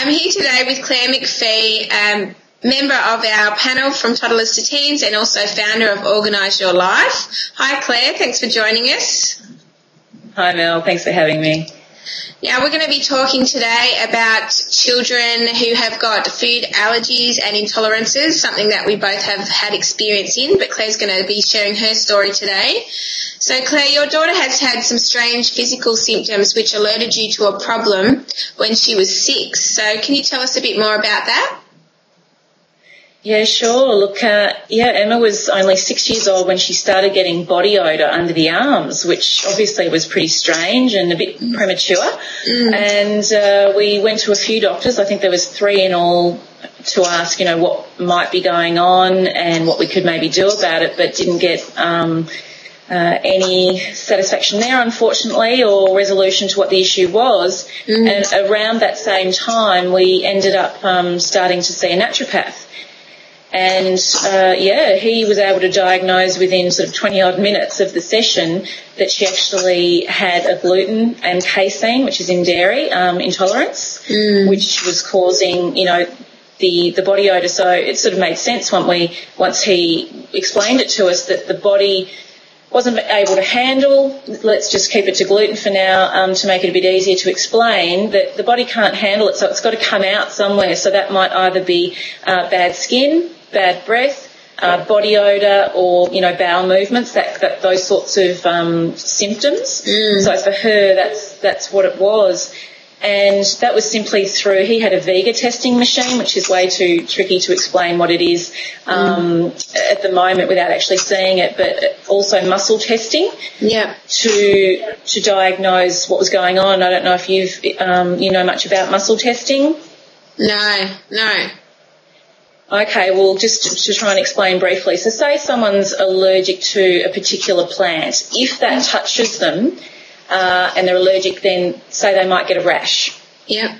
I'm here today with Claire McFee, member of our panel from Toddlers to Teens and also founder of Organise Your Life. Hi Claire, thanks for joining us. Hi Mel, thanks for having me. Now we're going to be talking today about children who have got food allergies and intolerances, something that we both have had experience in, but Claire's going to be sharing her story today. So Claire, your daughter has had some strange physical symptoms which alerted you to a problem when she was 6. So can you tell us a bit more about that? Yeah, sure. Look, Emma was only 6 years old when she started getting body odour under the arms, which obviously was pretty strange and a bit premature. And we went to a few doctors. I think there was 3 in all to ask, what might be going on and what we could maybe do about it, but didn't get any satisfaction there, unfortunately, or resolution to what the issue was. And around that same time, we ended up starting to see a naturopath. And, he was able to diagnose within sort of 20-odd minutes of the session that she actually had a gluten and casein, which is in dairy, intolerance, which was causing, the body odour. So it sort of made sense once he explained it to us that the body wasn't able to handle, let's just keep it to gluten for now, to make it a bit easier to explain, that the body can't handle it, so it's got to come out somewhere. So that might either be bad skin, bad breath, body odour, or, bowel movements, those sorts of symptoms. So for her, that's what it was. And that was simply through, he had a Vega testing machine, which is way too tricky to explain what it is at the moment without actually seeing it, but also muscle testing to diagnose what was going on. I don't know if you know much about muscle testing. No. Okay, well, just to try and explain briefly. So say someone's allergic to a particular plant. If that touches them, and they're allergic, then say they might get a rash. Yeah.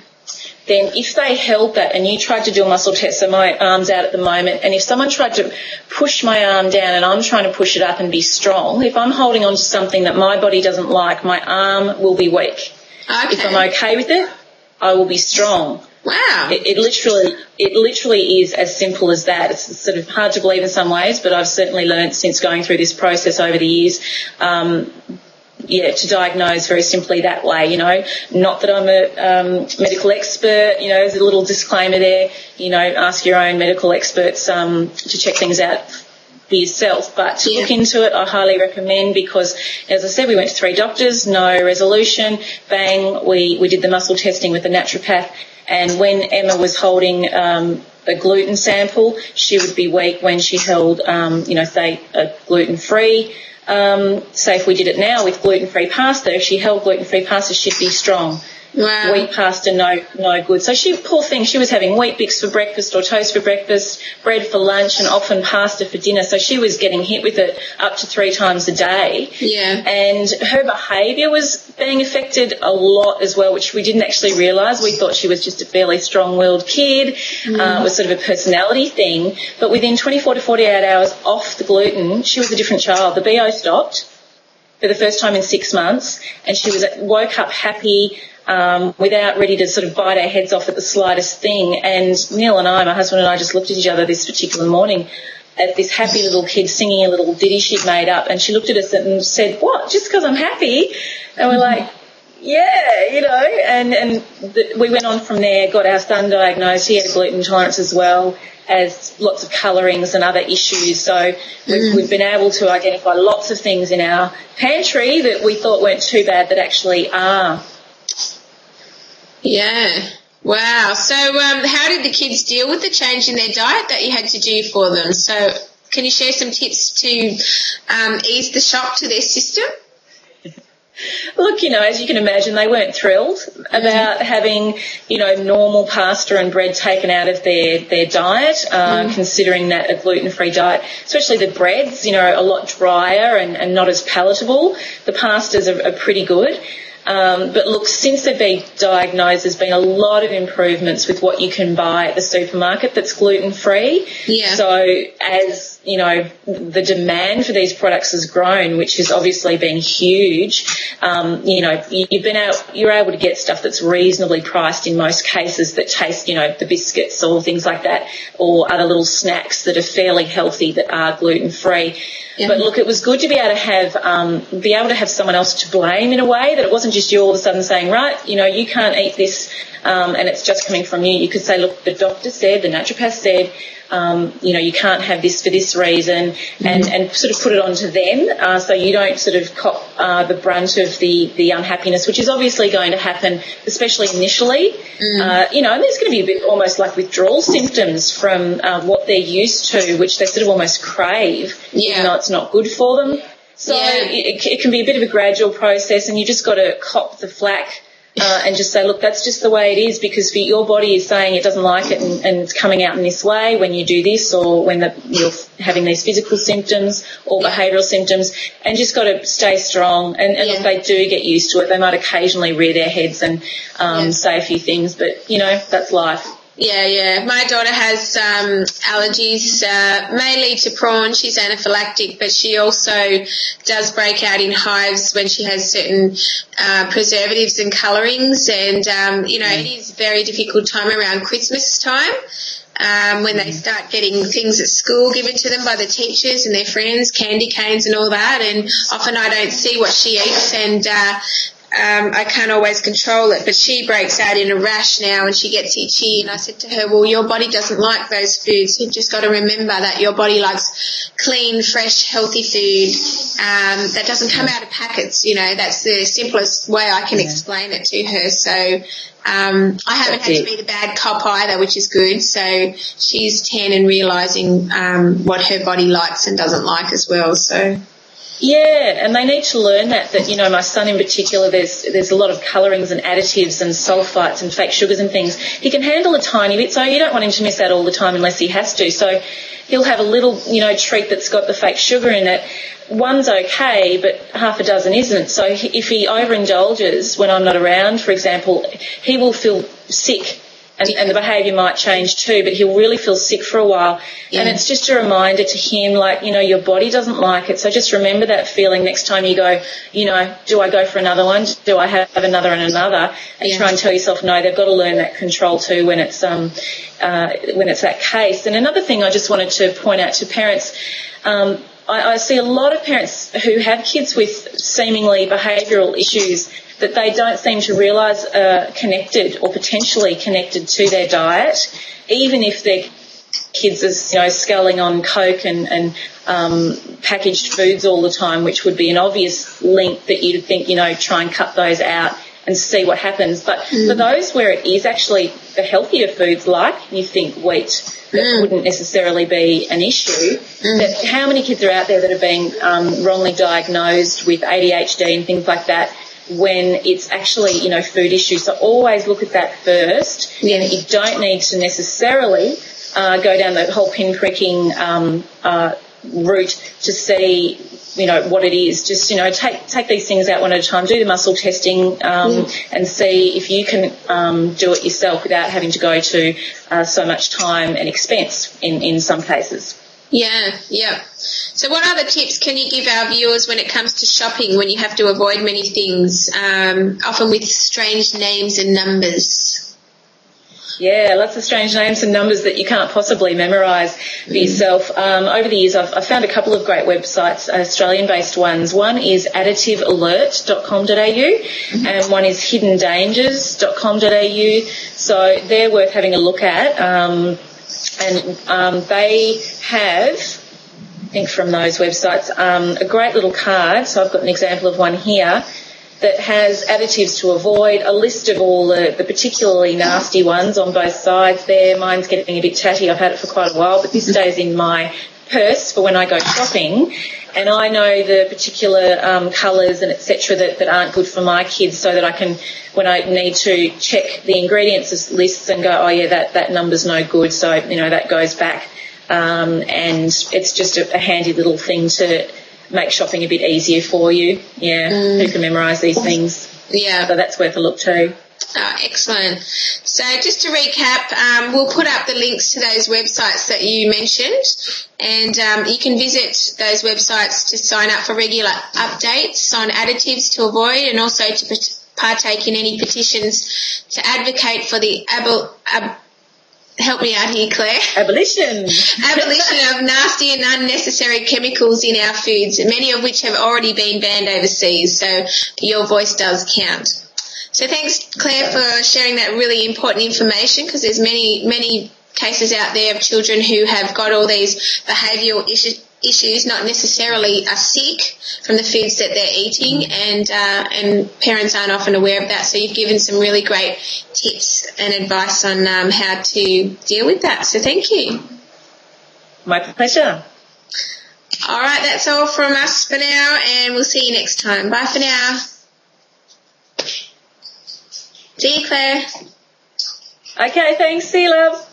Then if they held that and you tried to do a muscle test, so my arm's out at the moment, and if someone tried to push my arm down and I'm trying to push it up and be strong, if I'm holding on to something that my body doesn't like, my arm will be weak. Okay. If I'm okay with it, I will be strong. Wow. It literally is as simple as that. It's sort of hard to believe in some ways, but I've certainly learned since going through this process over the years, to diagnose very simply that way, Not that I'm a medical expert, there's a little disclaimer there, ask your own medical experts to check things out for yourself. But to look into it, I highly recommend, because, as I said, we went to 3 doctors, no resolution. Bang, we did the muscle testing with the naturopath. And when Emma was holding a gluten sample, she would be weak. When she held, say, a gluten-free, say if we did it now with gluten-free pasta, if she held gluten-free pasta, she'd be strong. Wow. Wheat pasta, no good. So poor thing, she was having Wheat Bix for breakfast or toast for breakfast, bread for lunch, and often pasta for dinner. So she was getting hit with it up to 3 times a day. Yeah. And her behaviour was being affected a lot as well, which we didn't actually realise. We thought she was just a fairly strong-willed kid. It was sort of a personality thing. But within 24 to 48 hours off the gluten, she was a different child. The BO stopped for the first time in 6 months, and she woke up happy, without ready to sort of bite our heads off at the slightest thing. And Neil and my husband and I, just looked at each other this particular morning at this happy little kid singing a little ditty she'd made up, and she looked at us and said, "What, just because I'm happy?" And we're like, yeah, and we went on from there, got our son diagnosed. He had a gluten intolerance as well as lots of colourings and other issues. So we've been able to identify lots of things in our pantry that we thought weren't too bad that actually are. Yeah. Wow. So how did the kids deal with the change in their diet that you had to do for them? So can you share some tips to ease the shock to their system? Look, as you can imagine, they weren't thrilled about having, normal pasta and bread taken out of their diet, considering that a gluten-free diet, especially the breads, a lot drier and not as palatable. The pastas are pretty good. But look, since they've been diagnosed, there's been a lot of improvements with what you can buy at the supermarket that's gluten-free. Yeah. So as the demand for these products has grown, which has obviously been huge. You're able to get stuff that's reasonably priced in most cases that taste, the biscuits or things like that, or other little snacks that are fairly healthy that are gluten-free. Yeah. But look, it was good to be able to have someone else to blame in a way, that it wasn't just you all of a sudden saying, right, you can't eat this, and it's just coming from you. You could say, look, the doctor said, the naturopath said, you can't have this for this reason, and sort of put it onto them, so you don't sort of cop the brunt of the unhappiness, which is obviously going to happen, especially initially. And there's going to be a bit almost like withdrawal symptoms from what they're used to, which they sort of almost crave, even though it's not good for them. So it can be a bit of a gradual process, and you just got to cop the flack. And just say, look, that's just the way it is, because your body is saying it doesn't like it, and it's coming out in this way when you do this, or when you're having these physical symptoms or behavioural symptoms, and just got to stay strong. And if they do get used to it, they might occasionally rear their heads and say a few things, but, that's life. Yeah. My daughter has allergies, mainly to prawn. She's anaphylactic, but she also does break out in hives when she has certain preservatives and colourings. And, it is a very difficult time around Christmas time. When they start getting things at school given to them by the teachers and their friends, candy canes and all that, and often I don't see what she eats, and I can't always control it, but she breaks out in a rash now and she gets itchy, and I said to her, well, your body doesn't like those foods. You've just got to remember that your body likes clean, fresh, healthy food that doesn't come out of packets. That's the simplest way I can explain it to her. So I haven't had to be the bad cop either, which is good. So she's 10 and realising what her body likes and doesn't like as well. So yeah, and they need to learn that my son in particular, there's a lot of colourings and additives and sulphites and fake sugars and things. He can handle a tiny bit, so you don't want him to miss out all the time unless he has to. So he'll have a little, treat that's got the fake sugar in it. One's okay, but half a dozen isn't. So if he overindulges when I'm not around, for example, he will feel sick. And the behaviour might change too, but he'll really feel sick for a while. Yeah. And it's just a reminder to him, your body doesn't like it. So just remember that feeling next time you go, do I go for another one? Do I have another and another? And try and tell yourself, no, they've got to learn that control too when it's that case. And another thing I just wanted to point out to parents, I see a lot of parents who have kids with seemingly behavioural issues that they don't seem to realise are connected or potentially connected to their diet, even if their kids are, sculling on Coke and packaged foods all the time, which would be an obvious link that you'd think, try and cut those out and see what happens. But for those where it is actually the healthier foods, like you think wheat, that wouldn't necessarily be an issue. That how many kids are out there that are being wrongly diagnosed with ADHD and things like that, when it's actually, food issues. So always look at that first. Yeah. And you don't need to necessarily go down the whole pinpricking route to see, what it is. Just, take these things out one at a time. Do the muscle testing and see if you can do it yourself without having to go to so much time and expense in some cases. Yeah. So what other tips can you give our viewers when it comes to shopping, when you have to avoid many things, often with strange names and numbers? Yeah, lots of strange names and numbers that you can't possibly memorise for yourself. Over the years, I've found a couple of great websites, Australian-based ones. One is additivealert.com.au and one is hiddendangers.com.au. So they're worth having a look at. And they have, I think from those websites, a great little card. So I've got an example of one here that has additives to avoid, a list of all the particularly nasty ones on both sides there. Mine's getting a bit tatty. I've had it for quite a while, but this stays in my purse for when I go shopping. And I know the particular colours and et cetera that aren't good for my kids, so that I can, when I need to check the ingredients lists and go, oh yeah, that number's no good, so that goes back. And it's just a handy little thing to make shopping a bit easier for you. Yeah, who can memorise these things? Yeah, so that's worth a look too. Oh, excellent. So just to recap, we'll put up the links to those websites that you mentioned, and you can visit those websites to sign up for regular updates on additives to avoid, and also to partake in any petitions to advocate for the help me out here, Claire. Abolition of nasty and unnecessary chemicals in our foods, many of which have already been banned overseas, so your voice does count. So thanks, Claire, for sharing that really important information, because there's many cases out there of children who have got all these behavioural issues, not necessarily are sick from the foods that they're eating, and parents aren't often aware of that. So you've given some really great tips and advice on how to deal with that. So thank you. My pleasure. All right, that's all from us for now, and we'll see you next time. Bye for now. See you, Claire. Okay, thanks. See you, love.